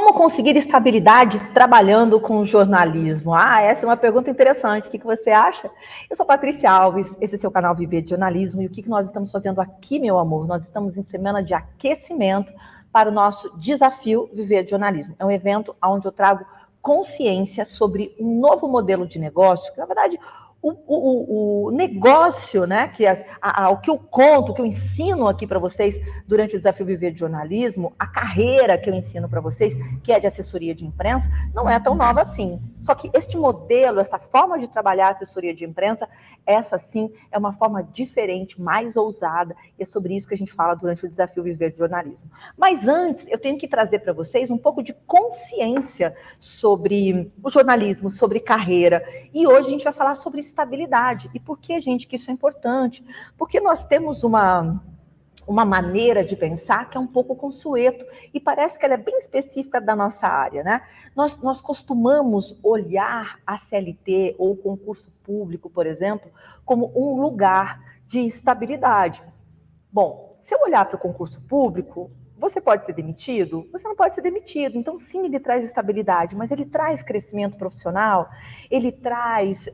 Como conseguir estabilidade trabalhando com jornalismo? Essa é uma pergunta interessante. O que você acha? Eu sou Patrícia Alves, esse é seu canal Viver de Jornalismo. E o que nós estamos fazendo aqui, meu amor? Nós estamos em semana de aquecimento para o nosso desafio Viver de Jornalismo. É um evento onde eu trago consciência sobre um novo modelo de negócio, que na verdade o negócio, né, o que eu conto, o que eu ensino aqui para vocês durante o Desafio Viver de Jornalismo, a carreira que eu ensino para vocês, que é de assessoria de imprensa, não é tão nova assim. Só que este modelo, esta forma de trabalhar a assessoria de imprensa, essa sim é uma forma diferente, mais ousada, e é sobre isso que a gente fala durante o Desafio Viver de Jornalismo. Mas antes, eu tenho que trazer para vocês um pouco de consciência sobre o jornalismo, sobre carreira, e hoje a gente vai falar sobre estabilidade. E por que, gente, que isso é importante? Porque nós temos uma maneira de pensar que é um pouco consueto, e parece que ela é bem específica da nossa área, né? Nós costumamos olhar a CLT ou o concurso público, por exemplo, como um lugar de estabilidade. Bom, se eu olhar para o concurso público, você pode ser demitido? Você não pode ser demitido. Então, sim, ele traz estabilidade, mas ele traz crescimento profissional, ele traz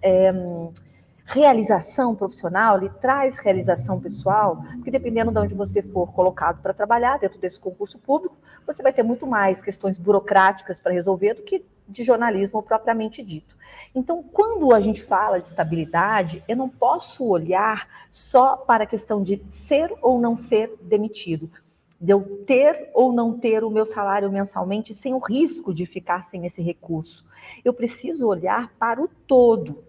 realização profissional, ele traz realização pessoal, porque dependendo de onde você for colocado para trabalhar dentro desse concurso público, você vai ter muito mais questões burocráticas para resolver do que de jornalismo propriamente dito. Então, quando a gente fala de estabilidade, eu não posso olhar só para a questão de ser ou não ser demitido, de eu ter ou não ter o meu salário mensalmente sem o risco de ficar sem esse recurso. Eu preciso olhar para o todo.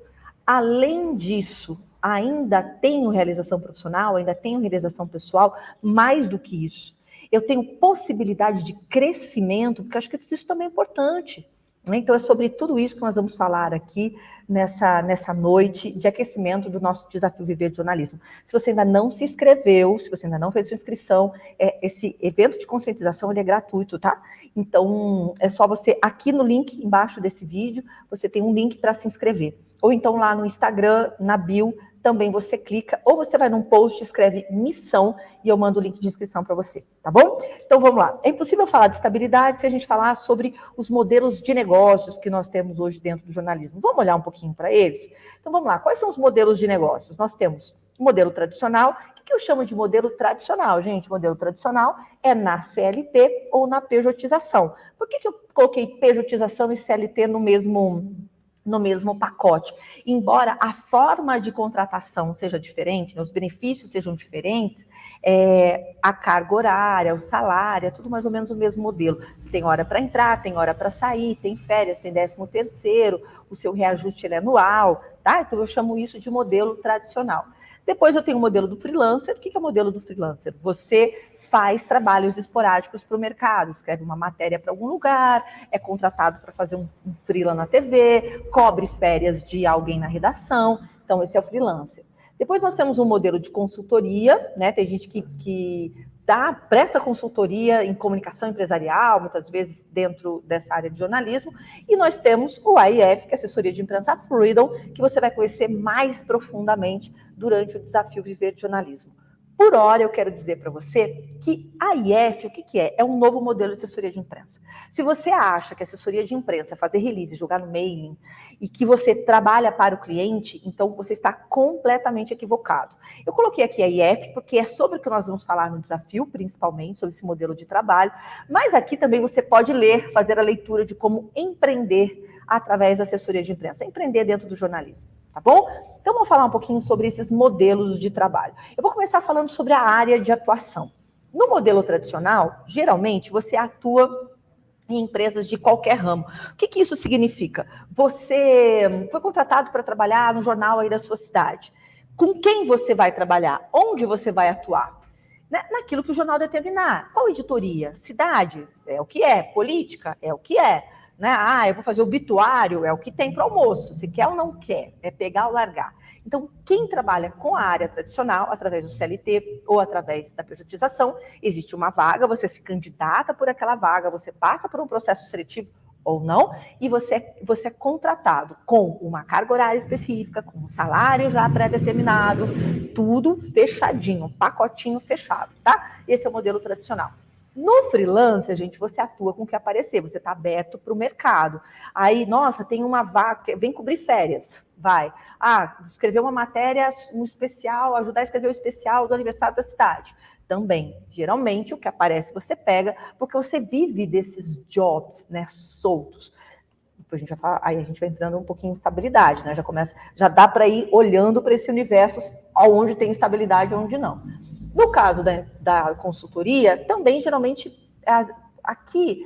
Além disso, ainda tenho realização profissional, ainda tenho realização pessoal, mais do que isso. Eu tenho possibilidade de crescimento, porque acho que isso também é importante. Então, é sobre tudo isso que nós vamos falar aqui nessa noite de aquecimento do nosso Desafio Viver de Jornalismo. Se você ainda não se inscreveu, se você ainda não fez sua inscrição, esse evento de conscientização ele é gratuito, tá? Então, é só você, aqui no link embaixo desse vídeo, você tem um link para se inscrever. Ou então lá no Instagram, na bio, também você clica, ou você vai num post, escreve missão, e eu mando o link de inscrição para você, tá bom? Então vamos lá. É impossível falar de estabilidade se a gente falar sobre os modelos de negócios que nós temos hoje dentro do jornalismo. Vamos olhar um pouquinho para eles? Então vamos lá. Quais são os modelos de negócios? Nós temos o modelo tradicional. O que eu chamo de modelo tradicional, gente? O modelo tradicional é na CLT ou na pejotização. Por que eu coloquei pejotização e CLT no mesmo pacote? Embora a forma de contratação seja diferente, né, os benefícios sejam diferentes, a carga horária, o salário, é tudo mais ou menos o mesmo modelo. Você tem hora para entrar, tem hora para sair, tem férias, tem 13º, o seu reajuste ele é anual, tá? Então eu chamo isso de modelo tradicional. Depois eu tenho o modelo do freelancer. O que é o modelo do freelancer? Você faz trabalhos esporádicos para o mercado, escreve uma matéria para algum lugar, é contratado para fazer um freela na TV, cobre férias de alguém na redação. Então, esse é o freelancer. Depois nós temos um modelo de consultoria, né? Tem gente que presta consultoria em comunicação empresarial, muitas vezes dentro dessa área de jornalismo, e nós temos o AIF, que é Assessoria de Imprensa Freedom, que você vai conhecer mais profundamente durante o Desafio Viver de Jornalismo. Por hora, eu quero dizer para você que a IF, o que é? É um novo modelo de assessoria de imprensa. Se você acha que assessoria de imprensa é fazer release, jogar no mailing, e que você trabalha para o cliente, então você está completamente equivocado. Eu coloquei aqui a IF porque é sobre o que nós vamos falar no desafio, principalmente, sobre esse modelo de trabalho, mas aqui também você pode ler, fazer a leitura de como empreender através da assessoria de imprensa, empreender dentro do jornalismo, tá bom? Então, vamos falar um pouquinho sobre esses modelos de trabalho. Eu vou começar falando sobre a área de atuação. No modelo tradicional, geralmente, você atua em empresas de qualquer ramo. O que isso significa? Você foi contratado para trabalhar no jornal aí da sua cidade. Com quem você vai trabalhar? Onde você vai atuar? Naquilo que o jornal determinar. Qual editoria? Cidade? É o que é. Política? É o que é. Eu vou fazer obituário, é o que tem para almoço, se quer ou não quer, é pegar ou largar. Então, quem trabalha com a área tradicional, através do CLT ou através da pejotização, existe uma vaga, você se candidata por aquela vaga, você passa por um processo seletivo ou não, e você é contratado com uma carga horária específica, com um salário já pré-determinado, tudo fechadinho, pacotinho fechado, tá? Esse é o modelo tradicional. No freelancer, gente, você atua com o que aparecer, você está aberto para o mercado. Aí, nossa, tem uma vaga, vem cobrir férias, vai. Escrever uma matéria, um especial, ajudar a escrever o especial do aniversário da cidade. Também, geralmente, o que aparece você pega, porque você vive desses jobs, né, soltos. Depois a gente vai falar, aí a gente vai entrando um pouquinho em estabilidade, né? Já dá para ir olhando para esse universo onde tem estabilidade e onde não. No caso da consultoria, também geralmente aqui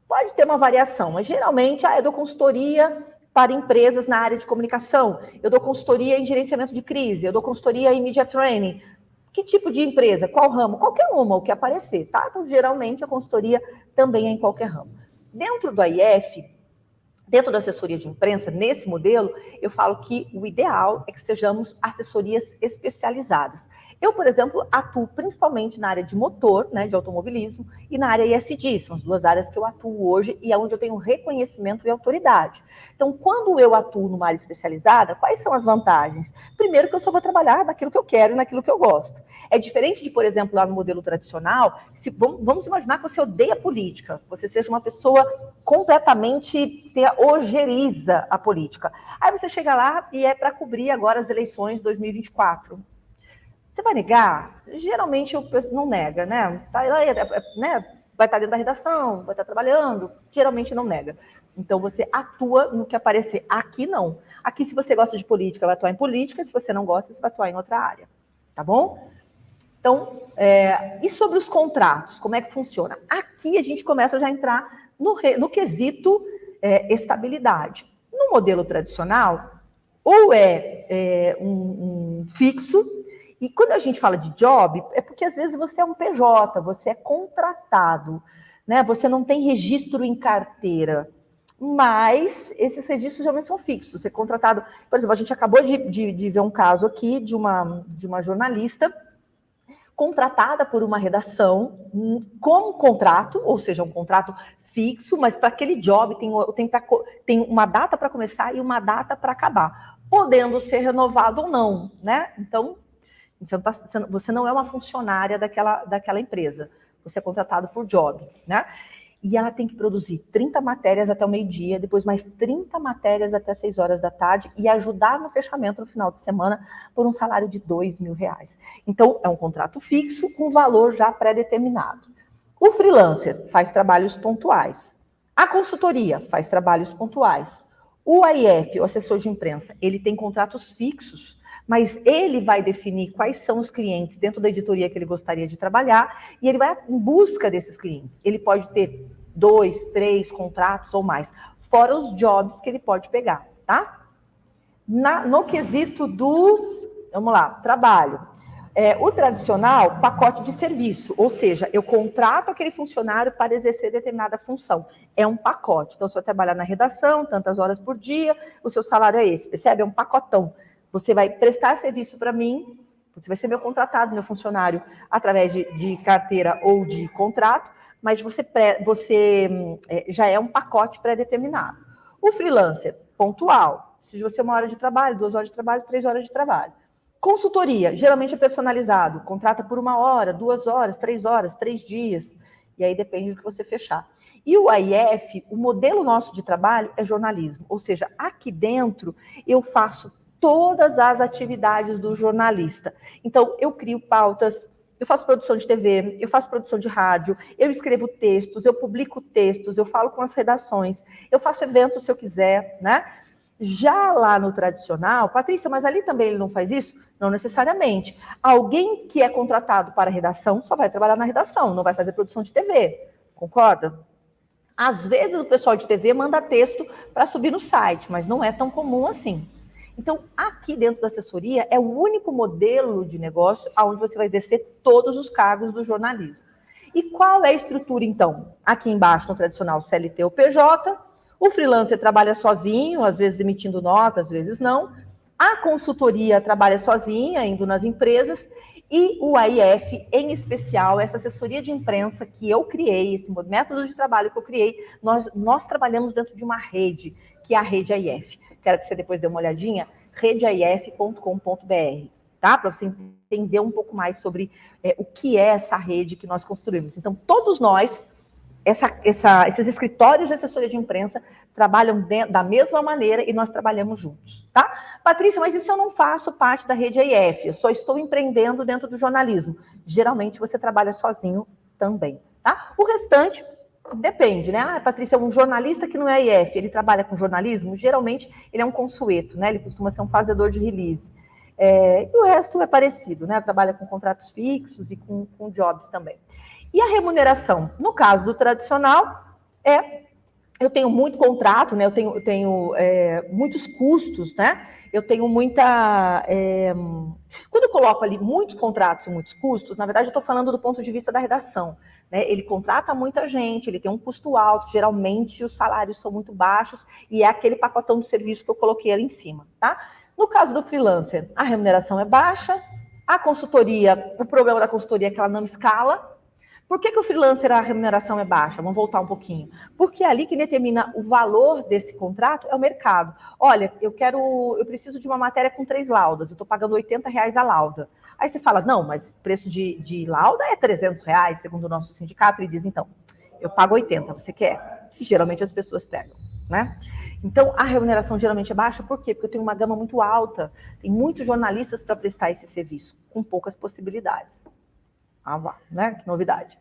pode ter uma variação, mas geralmente eu dou consultoria para empresas na área de comunicação, eu dou consultoria em gerenciamento de crise, eu dou consultoria em media training. Que tipo de empresa? Qual ramo? Qualquer uma, o que aparecer, tá? Então, geralmente, a consultoria também é em qualquer ramo. Dentro do AIF, dentro da assessoria de imprensa, nesse modelo, eu falo que o ideal é que sejamos assessorias especializadas. Eu, por exemplo, atuo principalmente na área de motor, né, de automobilismo, e na área ISD, são as duas áreas que eu atuo hoje e é onde eu tenho reconhecimento e autoridade. Então, quando eu atuo numa área especializada, quais são as vantagens? Primeiro, que eu só vou trabalhar naquilo que eu quero e naquilo que eu gosto. É diferente de, por exemplo, lá no modelo tradicional, vamos imaginar que você odeia política, você seja uma pessoa completamente ojeriza a política. Aí você chega lá e é para cobrir agora as eleições de 2024. Você vai negar? Geralmente o pessoal não nega, né? Vai estar dentro da redação, vai estar trabalhando, geralmente não nega. Então você atua no que aparecer. Aqui não. Aqui, se você gosta de política, vai atuar em política, se você não gosta, você vai atuar em outra área. Tá bom? Então, e sobre os contratos, como é que funciona? Aqui a gente começa já a entrar no quesito estabilidade. No modelo tradicional, ou um fixo, e quando a gente fala de job, é porque às vezes você é um PJ, você é contratado, né? Você não tem registro em carteira, mas esses registros geralmente são fixos. Você é contratado, por exemplo, a gente acabou de ver um caso aqui de uma jornalista contratada por uma redação com contrato, ou seja, um contrato fixo, mas para aquele job tem uma data para começar e uma data para acabar, podendo ser renovado ou não, né? Então, você não é uma funcionária daquela empresa, você é contratado por job, né? E ela tem que produzir 30 matérias até o meio-dia, depois mais 30 matérias até 6 horas da tarde e ajudar no fechamento no final de semana por um salário de R$2.000. Então, é um contrato fixo com valor já pré-determinado. O freelancer faz trabalhos pontuais. A consultoria faz trabalhos pontuais. O AIF, o assessor de imprensa, ele tem contratos fixos, mas ele vai definir quais são os clientes dentro da editoria que ele gostaria de trabalhar e ele vai em busca desses clientes. Ele pode ter 2, 3 contratos ou mais, fora os jobs que ele pode pegar, tá? No quesito vamos lá, trabalho. O tradicional, pacote de serviço, ou seja, eu contrato aquele funcionário para exercer determinada função. É um pacote. Então, você vai trabalhar na redação, tantas horas por dia, o seu salário é esse, percebe? É um pacotão. Você vai prestar serviço para mim, você vai ser meu contratado, meu funcionário, através de carteira ou de contrato, mas você já é um pacote pré-determinado. O freelancer, pontual, se você 1 hora de trabalho, 2 horas de trabalho, 3 horas de trabalho. Consultoria, geralmente é personalizado, contrata por 1 hora, 2 horas, 3 horas, 3 dias, e aí depende do que você fechar. E o AIF, o modelo nosso de trabalho é jornalismo, ou seja, aqui dentro eu faço todas as atividades do jornalista. Então, eu crio pautas, eu faço produção de TV, eu faço produção de rádio, eu escrevo textos, eu publico textos, eu falo com as redações, eu faço eventos se eu quiser, né? Já lá no tradicional, Patrícia, mas ali também ele não faz isso? Não necessariamente. Alguém que é contratado para a redação só vai trabalhar na redação, não vai fazer produção de TV, concorda? Às vezes o pessoal de TV manda texto para subir no site, mas não é tão comum assim. Então, aqui dentro da assessoria, é o único modelo de negócio onde você vai exercer todos os cargos do jornalismo. E qual é a estrutura, então? Aqui embaixo, no tradicional CLT ou PJ, o freelancer trabalha sozinho, às vezes emitindo notas, às vezes não. A consultoria trabalha sozinha, indo nas empresas. E o AIF, em especial, essa assessoria de imprensa que eu criei, esse método de trabalho que eu criei, nós trabalhamos dentro de uma rede, que é a rede AIF. Quero que você depois dê uma olhadinha, redeaif.com.br. tá? Para você entender um pouco mais sobre o que é essa rede que nós construímos. Então, todos nós, esses escritórios de assessoria de imprensa trabalham da mesma maneira e nós trabalhamos juntos, tá? Patrícia, mas e se eu não faço parte da rede AIF? Eu só estou empreendendo dentro do jornalismo. Geralmente você trabalha sozinho também, tá? O restante depende, né? Ah, Patrícia, um jornalista que não é AIF, ele trabalha com jornalismo? Geralmente ele é um consueto, né? Ele costuma ser um fazedor de release. E o resto é parecido, né? Trabalha com contratos fixos e com jobs também. E a remuneração? No caso do tradicional, eu tenho muito contrato, né? Eu tenho muitos custos, né? Eu tenho muita... Quando eu coloco ali muitos contratos e muitos custos, na verdade eu estou falando do ponto de vista da redação, né? Ele contrata muita gente, ele tem um custo alto, geralmente os salários são muito baixos e é aquele pacotão de serviço que eu coloquei ali em cima, tá? No caso do freelancer, a remuneração é baixa, a consultoria, o problema da consultoria é que ela não escala. Por que o freelancer, a remuneração é baixa? Vamos voltar um pouquinho. Porque ali que determina o valor desse contrato é o mercado. Olha, eu preciso de uma matéria com 3 laudas, eu estou pagando R$80 a lauda. Aí você fala, não, mas o preço de lauda é R$300, segundo o nosso sindicato. Ele diz, então, eu pago 80, você quer? E geralmente as pessoas pegam, né? Então, a remuneração geralmente é baixa, por quê? Porque eu tenho uma gama muito alta, tem muitos jornalistas para prestar esse serviço, com poucas possibilidades. Né? Que novidade.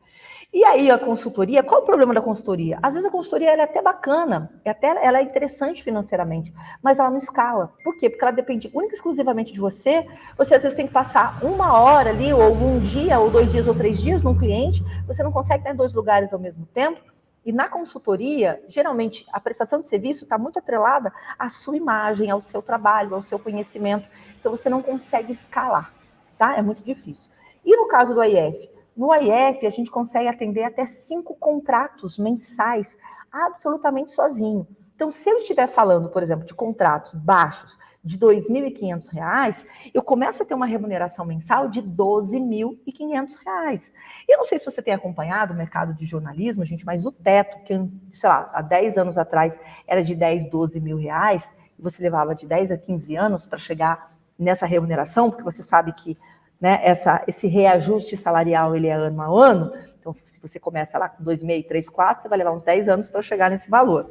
E aí a consultoria, qual o problema da consultoria? Às vezes a consultoria ela é até bacana, ela é interessante financeiramente, mas ela não escala. Por quê? Porque ela depende única e exclusivamente de você. Você às vezes tem que passar 1 hora ali, ou 1 dia, ou 2 dias, ou 3 dias num cliente, você não consegue estar em 2 lugares ao mesmo tempo. E na consultoria, geralmente, a prestação de serviço está muito atrelada à sua imagem, ao seu trabalho, ao seu conhecimento. Então você não consegue escalar, tá? É muito difícil. E no caso do AIF? No AIF, a gente consegue atender até 5 contratos mensais absolutamente sozinho. Então, se eu estiver falando, por exemplo, de contratos baixos de R$2.500, eu começo a ter uma remuneração mensal de R$12.500. Eu não sei se você tem acompanhado o mercado de jornalismo, gente, mas o teto, que, sei lá, há 10 anos atrás era de 10, 12 mil reais, e você levava de 10 a 15 anos para chegar nessa remuneração, porque você sabe que, né, esse reajuste salarial ele é ano a ano. Então, se você começa lá com 2,5, 3, 4, você vai levar uns 10 anos para chegar nesse valor.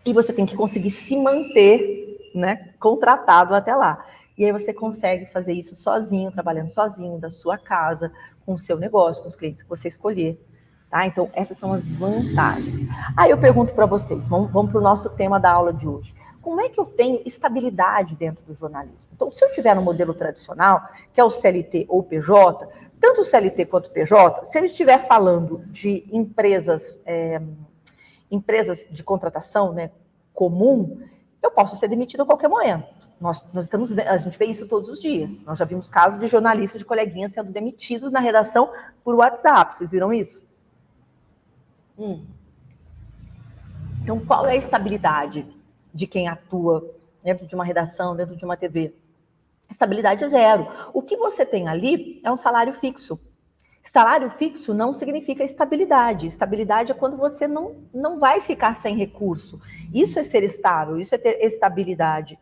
E você tem que conseguir se manter, né, contratado até lá. E aí você consegue fazer isso sozinho, trabalhando sozinho, da sua casa, com o seu negócio, com os clientes que você escolher. Tá? Então, essas são as vantagens. Aí eu pergunto para vocês, vamos para o nosso tema da aula de hoje. Como é que eu tenho estabilidade dentro do jornalismo? Então, se eu tiver no modelo tradicional, que é o CLT ou PJ, tanto o CLT quanto o PJ, se eu estiver falando de empresas de contratação, né, comum, eu posso ser demitido a qualquer momento. A gente vê isso todos os dias. Nós já vimos casos de jornalistas, de coleguinhas sendo demitidos na redação por WhatsApp. Vocês viram isso? Então, qual é a estabilidade de quem atua dentro de uma redação, dentro de uma TV? Estabilidade é zero. O que você tem ali é um salário fixo. Salário fixo não significa estabilidade. Estabilidade é quando você não vai ficar sem recurso. Isso é ser estável, isso é ter estabilidade.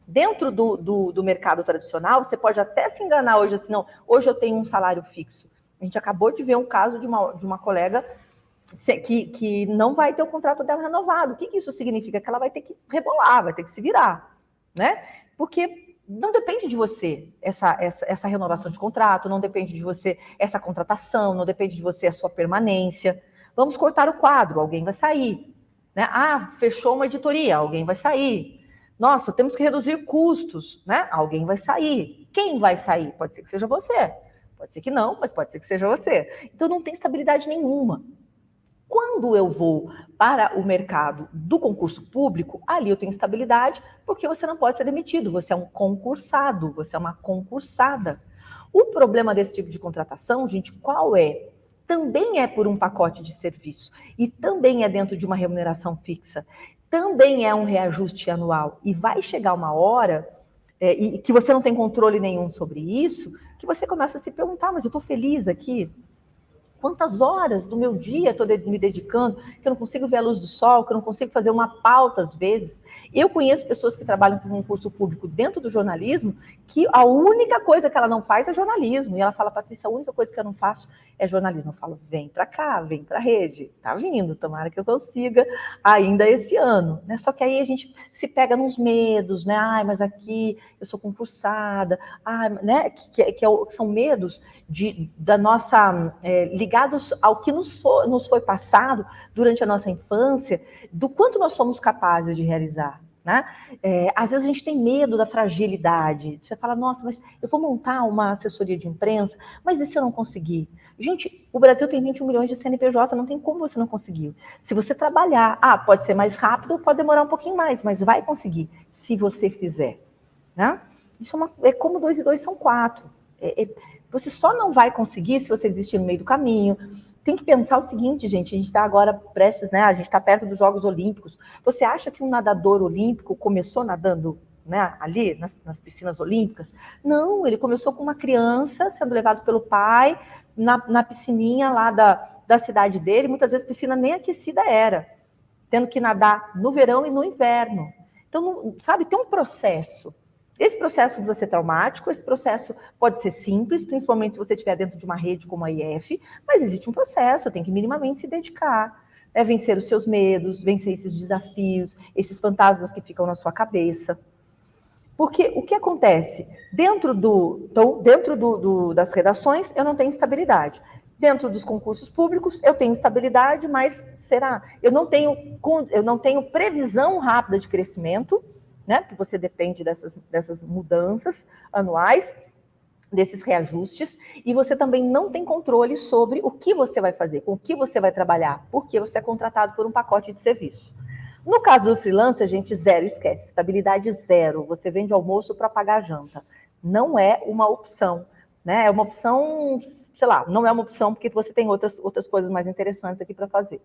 Dentro do mercado tradicional, você pode até se enganar hoje, assim, não, hoje eu tenho um salário fixo. A gente acabou de ver um caso de uma colega que não vai ter o contrato dela renovado. O que isso significa? Que ela vai ter que rebolar, vai ter que se virar, né? Porque não depende de você essa renovação de contrato, não depende de você essa contratação, não depende de você a sua permanência. Vamos cortar o quadro, alguém vai sair, né? Ah, fechou uma editoria, alguém vai sair. Nossa, temos que reduzir custos, né? Alguém vai sair. Quem vai sair? Pode ser que seja você. Pode ser que não, mas pode ser que seja você. Então não tem estabilidade nenhuma. Quando eu vou para o mercado do concurso público, ali eu tenho estabilidade, porque você não pode ser demitido, você é um concursado, você é uma concursada. O problema desse tipo de contratação, gente, qual é? Também é por um pacote de serviço e também é dentro de uma remuneração fixa, também é um reajuste anual e vai chegar uma hora e que você não tem controle nenhum sobre isso, que você começa a se perguntar, mas eu estou feliz aqui? quantas horas do meu dia estou me dedicando, que eu não consigo ver a luz do sol, que eu não consigo fazer uma pauta às vezes. Eu conheço pessoas que trabalham com um curso público dentro do jornalismo, que a única coisa que ela não faz é jornalismo. E ela fala, Patrícia, a única coisa que eu não faço é jornalismo. Eu falo, vem para cá, vem para a rede. Tá vindo, tomara que eu consiga ainda esse ano. Né? Só que aí a gente se pega nos medos, né? Ai, mas aqui eu sou concursada, né? Que são medos da nossa, ligados ao que nos foi passado durante a nossa infância, do quanto nós somos capazes de realizar. Né? Às vezes a gente tem medo da fragilidade. Você fala, nossa, mas eu vou montar uma assessoria de imprensa, mas e se eu não conseguir? Gente, o Brasil tem 21 milhões de CNPJ, não tem como você não conseguir. Se você trabalhar, pode ser mais rápido, pode demorar um pouquinho mais, mas vai conseguir, se você fizer. Né? Isso é como 2 e 2 são 4. Você só não vai conseguir se você desistir no meio do caminho. Tem que pensar o seguinte, gente, a gente está agora prestes, né? A gente está perto dos Jogos Olímpicos. Você acha que um nadador olímpico começou nadando, né, ali nas piscinas olímpicas? Não, ele começou com uma criança sendo levado pelo pai na piscininha lá da cidade dele. Muitas vezes piscina nem aquecida era, tendo que nadar no verão e no inverno. Então, sabe, tem um processo. Esse processo precisa ser traumático, esse processo pode ser simples, principalmente se você estiver dentro de uma rede como a IF, mas existe um processo, tem que minimamente se dedicar, vencer os seus medos, vencer esses desafios, esses fantasmas que ficam na sua cabeça. Porque o que acontece? Dentro das redações, eu não tenho estabilidade. Dentro dos concursos públicos, eu tenho estabilidade, mas eu não tenho previsão rápida de crescimento, né? Porque você depende dessas mudanças anuais, desses reajustes, e você também não tem controle sobre o que você vai fazer, com o que você vai trabalhar, porque você é contratado por um pacote de serviço. No caso do freelancer, gente, zero, esquece, estabilidade zero, você vende almoço para pagar a janta. Não é uma opção, né? É uma opção, sei lá, não é uma opção porque você tem outras coisas mais interessantes aqui para fazer.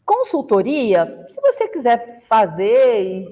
Consultoria, se você quiser fazer,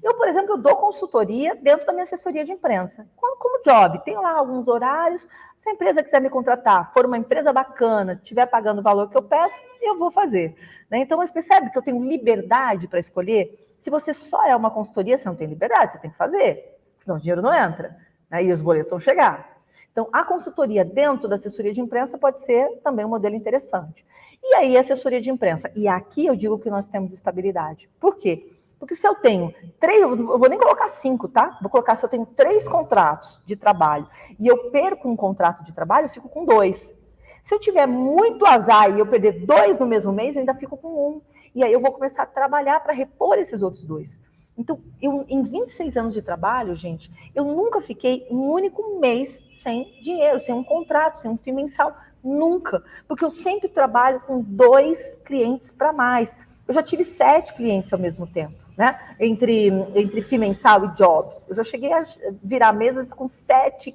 eu, por exemplo, eu dou consultoria dentro da minha assessoria de imprensa, como job, tenho lá alguns horários, se a empresa quiser me contratar, for uma empresa bacana, estiver pagando o valor que eu peço, eu vou fazer. Né? Então, você percebe que eu tenho liberdade para escolher? Se você só é uma consultoria, você não tem liberdade, você tem que fazer, senão o dinheiro não entra, né? E os boletos vão chegar. Então, a consultoria dentro da assessoria de imprensa pode ser também um modelo interessante. E aí, assessoria de imprensa. E aqui eu digo que nós temos estabilidade. Por quê? Porque se eu tenho 3, eu vou nem colocar 5, tá? Vou colocar, se eu tenho 3 contratos de trabalho e eu perco um contrato de trabalho, eu fico com 2. Se eu tiver muito azar e eu perder 2 no mesmo mês, eu ainda fico com 1. E aí eu vou começar a trabalhar para repor esses outros 2. Então, em 26 anos de trabalho, gente, eu nunca fiquei um único mês sem dinheiro, sem um contrato, sem um FII mensal. Nunca. Porque eu sempre trabalho com 2 clientes para mais. Eu já tive 7 clientes ao mesmo tempo, né? Entre FII mensal e jobs. Eu já cheguei a virar mesas com 7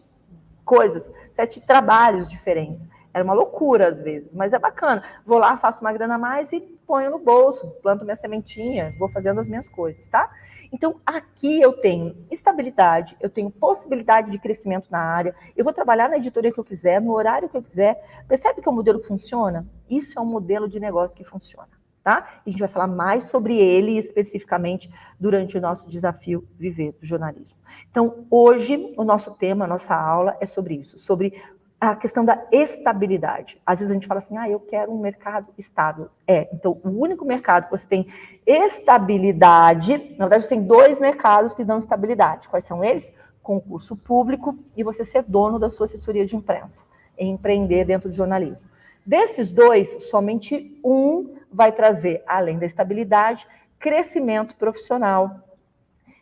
coisas, 7 trabalhos diferentes. Era uma loucura às vezes, mas é bacana. Vou lá, faço uma grana a mais e ponho no bolso, planto minha sementinha, vou fazendo as minhas coisas, tá? Então, aqui eu tenho estabilidade, eu tenho possibilidade de crescimento na área, eu vou trabalhar na editoria que eu quiser, no horário que eu quiser. Percebe que é um modelo que funciona? Isso é um modelo de negócio que funciona, tá? E a gente vai falar mais sobre ele especificamente durante o nosso desafio Viver do Jornalismo. Então, hoje, o nosso tema, a nossa aula é sobre isso, sobre a questão da estabilidade. Às vezes a gente fala assim, eu quero um mercado estável. Então, o único mercado que você tem estabilidade, na verdade, você tem 2 mercados que dão estabilidade. Quais são eles? Concurso público e você ser dono da sua assessoria de imprensa, empreender dentro do jornalismo. Desses 2, somente um vai trazer, além da estabilidade, crescimento profissional,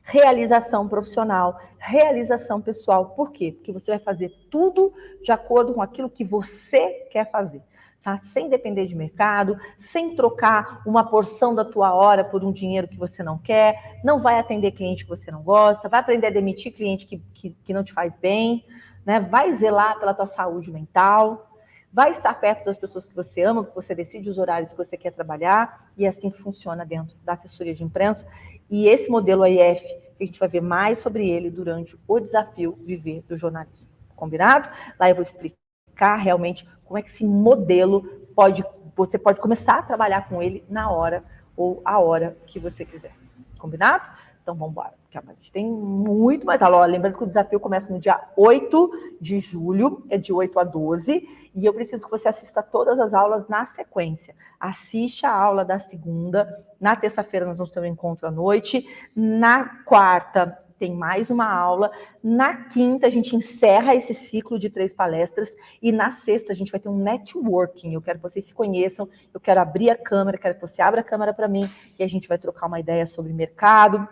realização profissional, realização pessoal. Por quê? Porque você vai fazer tudo de acordo com aquilo que você quer fazer. Tá? Sem depender de mercado, sem trocar uma porção da tua hora por um dinheiro que você não quer, não vai atender cliente que você não gosta, vai aprender a demitir cliente que não te faz bem, né? Vai zelar pela tua saúde mental, vai estar perto das pessoas que você ama, porque você decide os horários que você quer trabalhar, e é assim que funciona dentro da assessoria de imprensa. E esse modelo AIF, a gente vai ver mais sobre ele durante o desafio Viver do Jornalismo. Combinado? Lá eu vou explicar explicar realmente como é que esse modelo você pode começar a trabalhar com ele na hora ou a hora que você quiser. Combinado? Então, vamos embora. A gente tem muito mais aula. Lembrando que o desafio começa no dia 8 de julho, é de 8 a 12, e eu preciso que você assista todas as aulas na sequência. Assiste a aula da segunda, na terça-feira nós vamos ter um encontro à noite, na quarta tem mais uma aula, na quinta a gente encerra esse ciclo de 3 palestras, e na sexta a gente vai ter um networking. Eu quero que vocês se conheçam, eu quero abrir a câmera, quero que você abra a câmera para mim, e a gente vai trocar uma ideia sobre mercado.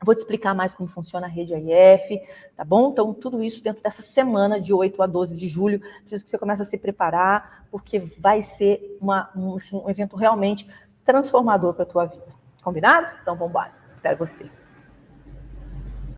Vou te explicar mais como funciona a rede AIF, tá bom? Então, tudo isso dentro dessa semana de 8 a 12 de julho. Preciso que você comece a se preparar, porque vai ser um evento realmente transformador para a tua vida. Combinado? Então, vamos embora. Espero você.